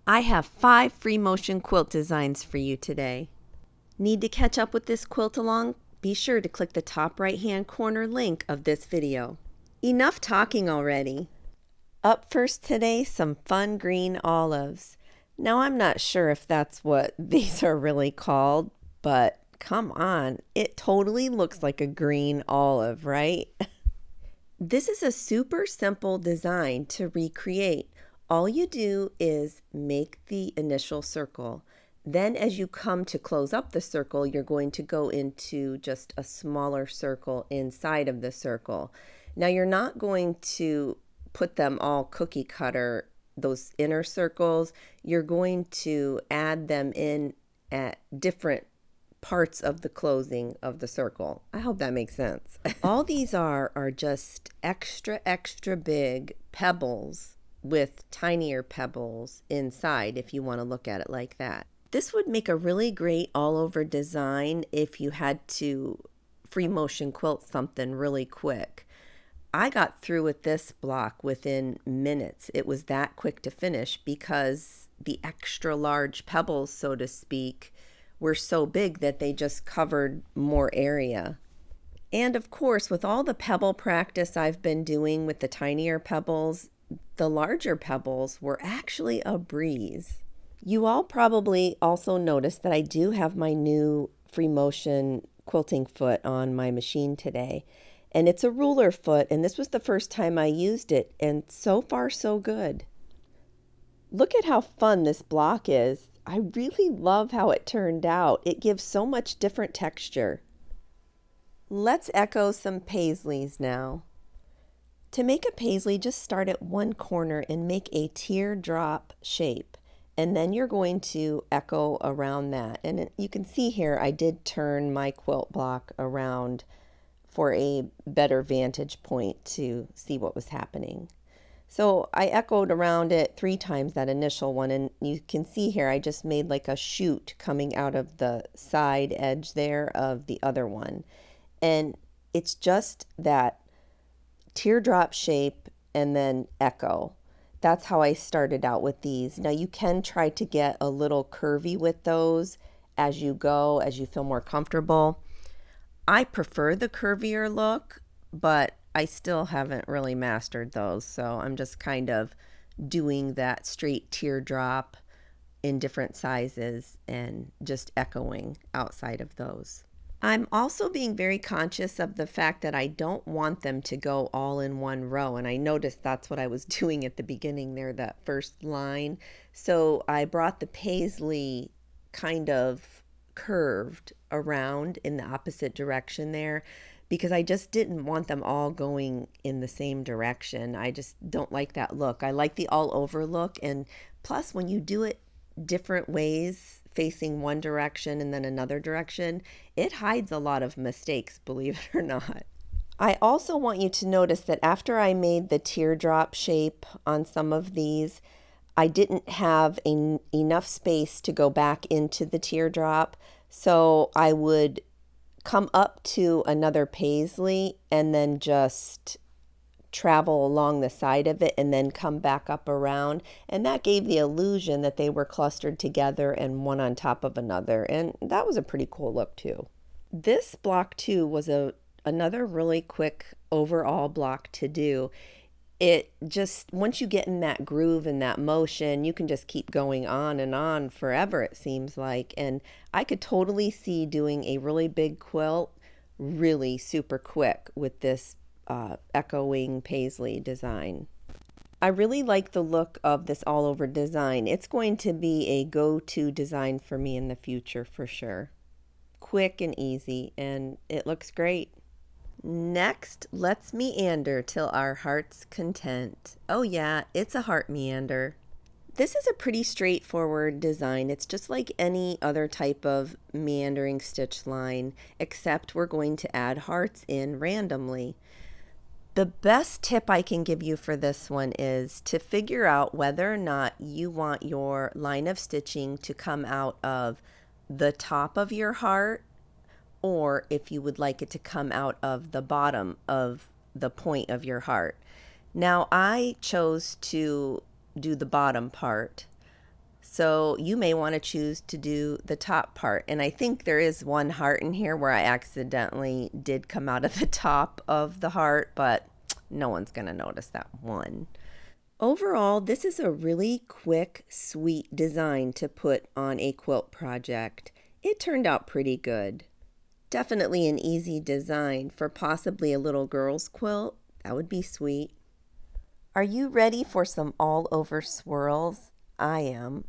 I have 5 free motion quilt designs for you today. Need to catch up with this quilt along? Be sure to click the top right hand corner link of this video. Enough talking already. Up first today, some fun green olives. Now I'm not sure if that's what these are really called, but come on, it totally looks like a green olive, right? This is a super simple design to recreate. All you do is make the initial circle. Then as you come to close up the circle, you're going to go into just a smaller circle inside of the circle. Now you're not going to put them all cookie cutter, those inner circles. You're going to add them in at different parts of the closing of the circle. I hope that makes sense. All these are just extra big pebbles with tinier pebbles inside, if you want to look at it like that. This would make a really great all over design if you had to free motion quilt something really quick. I got through with this block within minutes. It was that quick to finish because the extra large pebbles, so to speak, were so big that they just covered more area. And of course, with all the pebble practice I've been doing with the tinier pebbles, the larger pebbles were actually a breeze. You all probably also noticed that I do have my new free motion quilting foot on my machine today. And it's a ruler foot, and this was the first time I used it, and so far so good. Look at how fun this block is. I really love how it turned out. It gives so much different texture. Let's echo some paisleys now. To make a paisley, just start at one corner and make a teardrop shape. And then you're going to echo around that. And you can see here I did turn my quilt block around for a better vantage point to see what was happening. So I echoed around it 3 times, that initial one, and you can see here I just made like a shoot coming out of the side edge there of the other one. And it's just that teardrop shape and then echo. That's how I started out with these. Now you can try to get a little curvy with those as you go, as you feel more comfortable. I prefer the curvier look, but I still haven't really mastered those, so I'm just kind of doing that straight teardrop in different sizes and just echoing outside of those. I'm also being very conscious of the fact that I don't want them to go all in one row, and I noticed that's what I was doing at the beginning there, that first line. So I brought the paisley kind of curved around in the opposite direction there because I just didn't want them all going in the same direction. I just don't like that look. I like the all over look, and plus when you do it different ways, facing one direction and then another direction, it hides a lot of mistakes, believe it or not. I also want you to notice that after I made the teardrop shape on some of these, I didn't have enough space to go back into the teardrop, so I would come up to another paisley and then just travel along the side of it and then come back up around, and that gave the illusion that they were clustered together and one on top of another, and that was a pretty cool look too. This block too was another really quick overall block to do. It just, once you get in that groove and that motion, you can just keep going on and on forever, it seems like. And I could totally see doing a really big quilt really super quick with this echoing paisley design. I really like the look of this all over design. It's going to be a go-to design for me in the future for sure. Quick and easy, and it looks great. Next, let's meander till our heart's content. Oh yeah, it's a heart meander. This is a pretty straightforward design. It's just like any other type of meandering stitch line, except we're going to add hearts in randomly. The best tip I can give you for this one is to figure out whether or not you want your line of stitching to come out of the top of your heart, or if you would like it to come out of the bottom of the point of your heart. Now I chose to do the bottom part, So you may want to choose to do the top part. And I think there is one heart in here where I accidentally did come out of the top of the heart, but no one's going to notice that one. Overall, this is a really quick, sweet design to put on a quilt project. It turned out pretty good. Definitely an easy design for possibly a little girl's quilt. That would be sweet. Are you ready for some all-over swirls? I am.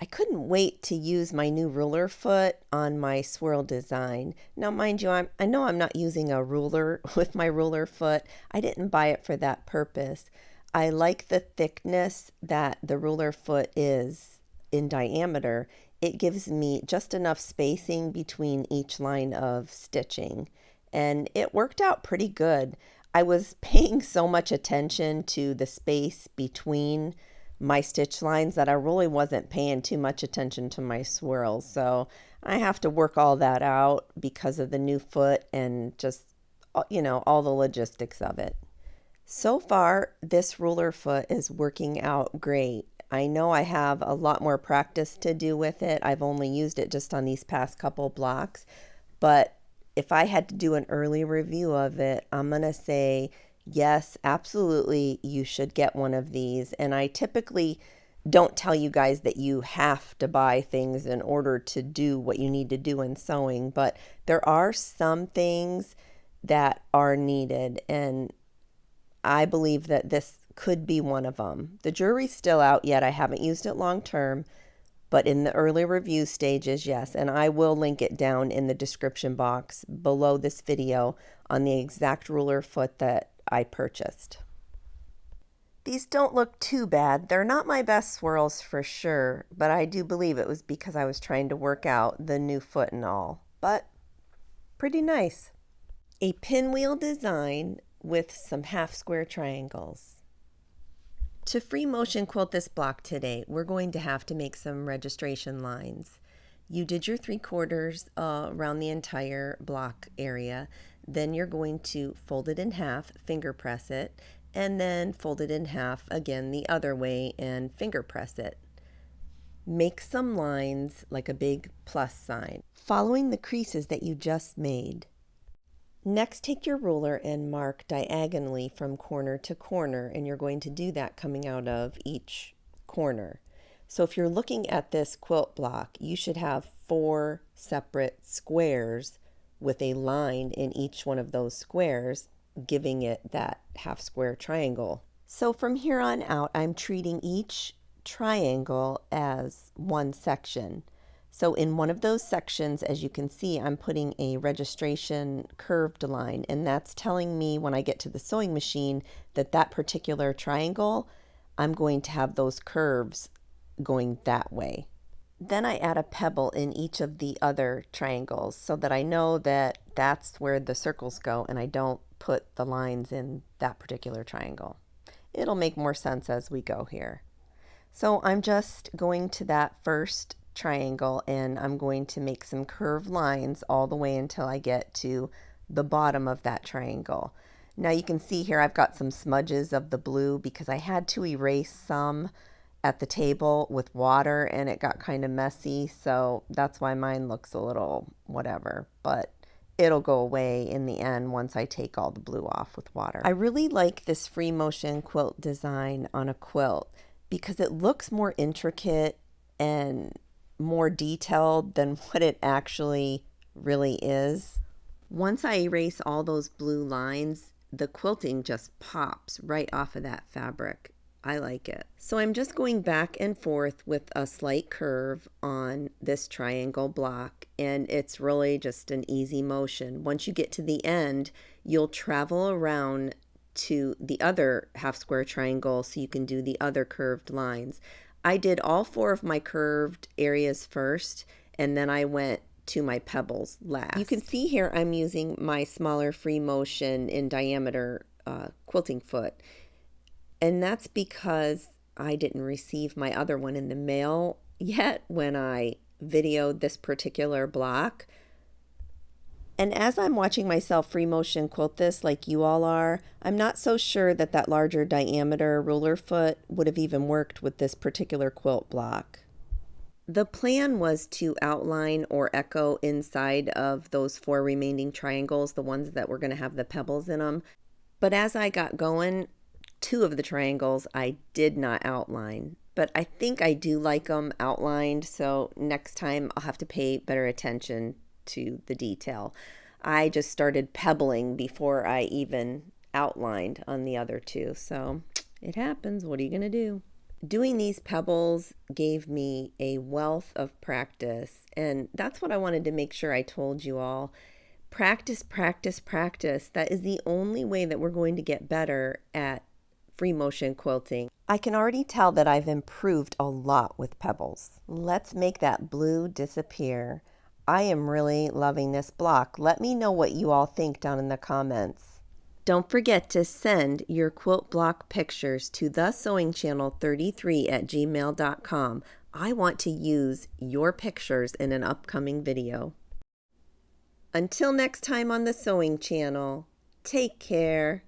I couldn't wait to use my new ruler foot on my swirl design. Now, mind you, I know I'm not using a ruler with my ruler foot. I didn't buy it for that purpose. I like the thickness that the ruler foot is in diameter. It gives me just enough spacing between each line of stitching, and it worked out pretty good. I was paying so much attention to the space between my stitch lines that I really wasn't paying too much attention to my swirls. So I have to work all that out because of the new foot and just, you know, all the logistics of it. So far, this ruler foot is working out great. I know I have a lot more practice to do with it. I've only used it just on these past couple blocks, but if I had to do an early review of it, I'm going to say, yes, absolutely, you should get one of these. And I typically don't tell you guys that you have to buy things in order to do what you need to do in sewing, but there are some things that are needed, and I believe that this could be one of them. The jury's still out yet. I haven't used it long term, but in the early review stages, yes, and I will link it down in the description box below this video on the exact ruler foot that I purchased. These don't look too bad. They're not my best swirls for sure, but I do believe it was because I was trying to work out the new foot and all, but pretty nice. A pinwheel design with some half square triangles. To free motion quilt this block today, we're going to have to make some registration lines. You did your 3/4 around the entire block area. Then you're going to fold it in half, finger press it, and then fold it in half again the other way and finger press it. Make some lines like a big plus sign, following the creases that you just made. Next, take your ruler and mark diagonally from corner to corner, and you're going to do that coming out of each corner. So if you're looking at this quilt block, you should have 4 separate squares with a line in each one of those squares, giving it that half square triangle. So from here on out, I'm treating each triangle as one section. So in one of those sections, as you can see, I'm putting a registration curved line, and that's telling me when I get to the sewing machine that that particular triangle, I'm going to have those curves going that way. Then I add a pebble in each of the other triangles so that I know that that's where the circles go and I don't put the lines in that particular triangle. It'll make more sense as we go here. So I'm just going to that first triangle and I'm going to make some curved lines all the way until I get to the bottom of that triangle. Now you can see here I've got some smudges of the blue because I had to erase some at the table with water and it got kind of messy, so that's why mine looks a little whatever, but it'll go away in the end once I take all the blue off with water. I really like this free motion quilt design on a quilt because it looks more intricate and more detailed than what it actually really is. Once I erase all those blue lines, the quilting just pops right off of that fabric. I like it. So I'm just going back and forth with a slight curve on this triangle block, and it's really just an easy motion. Once you get to the end, you'll travel around to the other half square triangle so you can do the other curved lines. I did all 4 of my curved areas first, and then I went to my pebbles last. You can see here I'm using my smaller free motion in diameter quilting foot, and that's because I didn't receive my other one in the mail yet when I videoed this particular block. And as I'm watching myself free motion quilt this like you all are, I'm not so sure that that larger diameter ruler foot would have even worked with this particular quilt block. The plan was to outline or echo inside of those 4 remaining triangles, the ones that were going to have the pebbles in them. But as I got going, 2 of the triangles I did not outline. But I think I do like them outlined, so next time I'll have to pay better attention to the detail. I just started pebbling before I even outlined on the other 2, so it happens. What are you going to do? Doing these pebbles gave me a wealth of practice, and that's what I wanted to make sure I told you all. Practice, practice, practice. That is the only way that we're going to get better at free motion quilting. I can already tell that I've improved a lot with pebbles. Let's make that blue disappear. I am really loving this block. Let me know what you all think down in the comments. Don't forget to send your quilt block pictures to thesewingchannel33@gmail.com. I want to use your pictures in an upcoming video. Until next time on the Sewing Channel, take care.